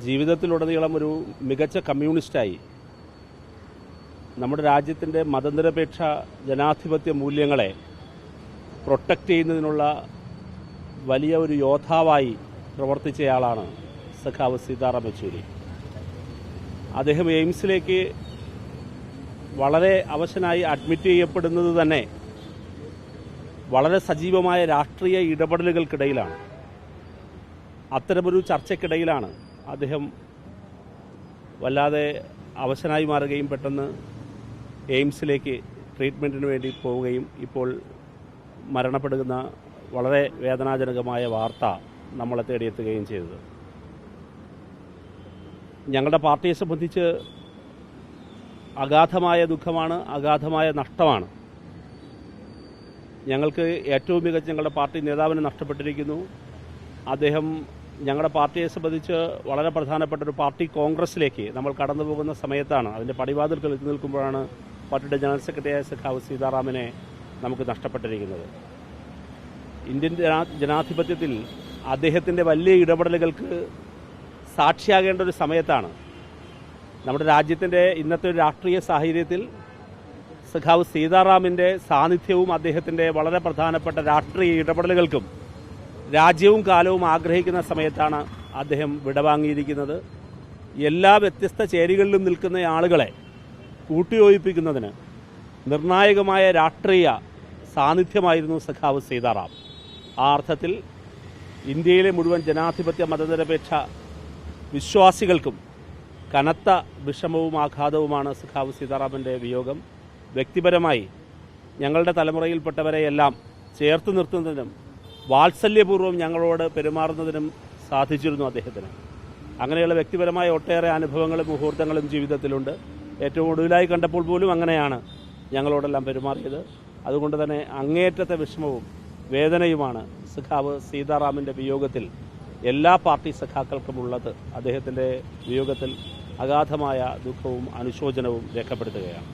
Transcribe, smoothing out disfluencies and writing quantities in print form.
ജീവിതത്തിലുടനീളം ഒരു മികച്ച കമ്മ്യൂണിസ്റ്റായി നമ്മുടെ രാജ്യത്തിൻ്റെ മതനിരപേക്ഷ ജനാധിപത്യ മൂല്യങ്ങളെ പ്രൊട്ടക്റ്റ് ചെയ്യുന്നതിനുള്ള വലിയ ഒരു യോദ്ധാവായി പ്രവർത്തിച്ചയാളാണ് സഖാവ് സീതാറാം യെച്ചൂരി. അദ്ദേഹം എയിംസിലേക്ക് വളരെ അവശനായി അഡ്മിറ്റ് ചെയ്യപ്പെടുന്നത് തന്നെ വളരെ സജീവമായ രാഷ്ട്രീയ ഇടപെടലുകൾക്കിടയിലാണ്. അത്തരമൊരു ചർച്ചയ്ക്കിടയിലാണ് അദ്ദേഹം വല്ലാതെ അവശനായി മാറുകയും പെട്ടെന്ന് എയിംസിലേക്ക് ട്രീറ്റ്മെൻറ്റിന് വേണ്ടി പോവുകയും ഇപ്പോൾ മരണപ്പെടുന്ന വളരെ വേദനാജനകമായ വാർത്ത നമ്മളെ തേടിയെത്തുകയും ചെയ്തത്. ഞങ്ങളുടെ പാർട്ടിയെ സംബന്ധിച്ച് അഗാധമായ ദുഃഖമാണ്, അഗാധമായ നഷ്ടമാണ്. ഞങ്ങൾക്ക് ഏറ്റവും മികച്ച ഞങ്ങളുടെ പാർട്ടി നേതാവിനെ നഷ്ടപ്പെട്ടിരിക്കുന്നു. അദ്ദേഹം ഞങ്ങളുടെ പാർട്ടിയെ സംബന്ധിച്ച് വളരെ പ്രധാനപ്പെട്ട ഒരു പാർട്ടി കോൺഗ്രസിലേക്ക് നമ്മൾ കടന്നു പോകുന്ന സമയത്താണ്, അതിൻ്റെ പടിവാതിൽക്കൽ എത്തി നിൽക്കുമ്പോഴാണ് പാർട്ടിയുടെ ജനറൽ സെക്രട്ടറിയായ സഖാവ് സീതാറാമിനെ നമുക്ക് നഷ്ടപ്പെട്ടിരിക്കുന്നത്. ഇന്ത്യൻ ജനാധിപത്യത്തിൽ അദ്ദേഹത്തിൻ്റെ വലിയ ഇടപെടലുകൾക്ക് സാക്ഷിയാകേണ്ട ഒരു സമയത്താണ്. നമ്മുടെ രാജ്യത്തിൻ്റെ ഇന്നത്തെ ഒരു രാഷ്ട്രീയ സാഹചര്യത്തിൽ സഖാവ് സീതാറാമിൻ്റെ സാന്നിധ്യവും അദ്ദേഹത്തിൻ്റെ വളരെ പ്രധാനപ്പെട്ട രാഷ്ട്രീയ ഇടപെടലുകൾക്കും രാജ്യവും കാലവും ആഗ്രഹിക്കുന്ന സമയത്താണ് അദ്ദേഹം വിടവാങ്ങിയിരിക്കുന്നത്. എല്ലാ വ്യത്യസ്ത ചേരികളിലും നിൽക്കുന്ന ആളുകളെ കൂട്ടിയോജിപ്പിക്കുന്നതിന് നിർണായകമായ രാഷ്ട്രീയ സാന്നിധ്യമായിരുന്നു സഖാവ് സീതാറാം. ആ അർത്ഥത്തിൽ ഇന്ത്യയിലെ മുഴുവൻ ജനാധിപത്യ മതനിരപേക്ഷ വിശ്വാസികൾക്കും കനത്ത വിഷമവും ആഘാതവുമാണ് സഖാവ് സീതാറാമിൻ്റെ വിയോഗം. വ്യക്തിപരമായി ഞങ്ങളുടെ തലമുറയിൽപ്പെട്ടവരെയെല്ലാം ചേർത്ത് നിർത്തുന്നതിനും വാത്സല്യപൂർവ്വം ഞങ്ങളോട് പെരുമാറുന്നതിനും സാധിച്ചിരുന്നു അദ്ദേഹത്തിന്. അങ്ങനെയുള്ള വ്യക്തിപരമായ ഒട്ടേറെ അനുഭവങ്ങളും മുഹൂർത്തങ്ങളും ജീവിതത്തിലുണ്ട്. ഏറ്റവും ഒടുവിലായി കണ്ടപ്പോൾ പോലും അങ്ങനെയാണ് ഞങ്ങളോടെല്ലാം പെരുമാറിയത്. അതുകൊണ്ട് തന്നെ അങ്ങേയറ്റത്തെ വിഷമവും വേദനയുമാണ് സഖാവ് സീതാറാമിൻ്റെ വിയോഗത്തിൽ എല്ലാ പാർട്ടി സഖാക്കൾക്കുമുള്ളത്. അദ്ദേഹത്തിൻ്റെ വിയോഗത്തിൽ അഗാധമായ ദുഃഖവും അനുശോചനവും രേഖപ്പെടുത്തുകയാണ്.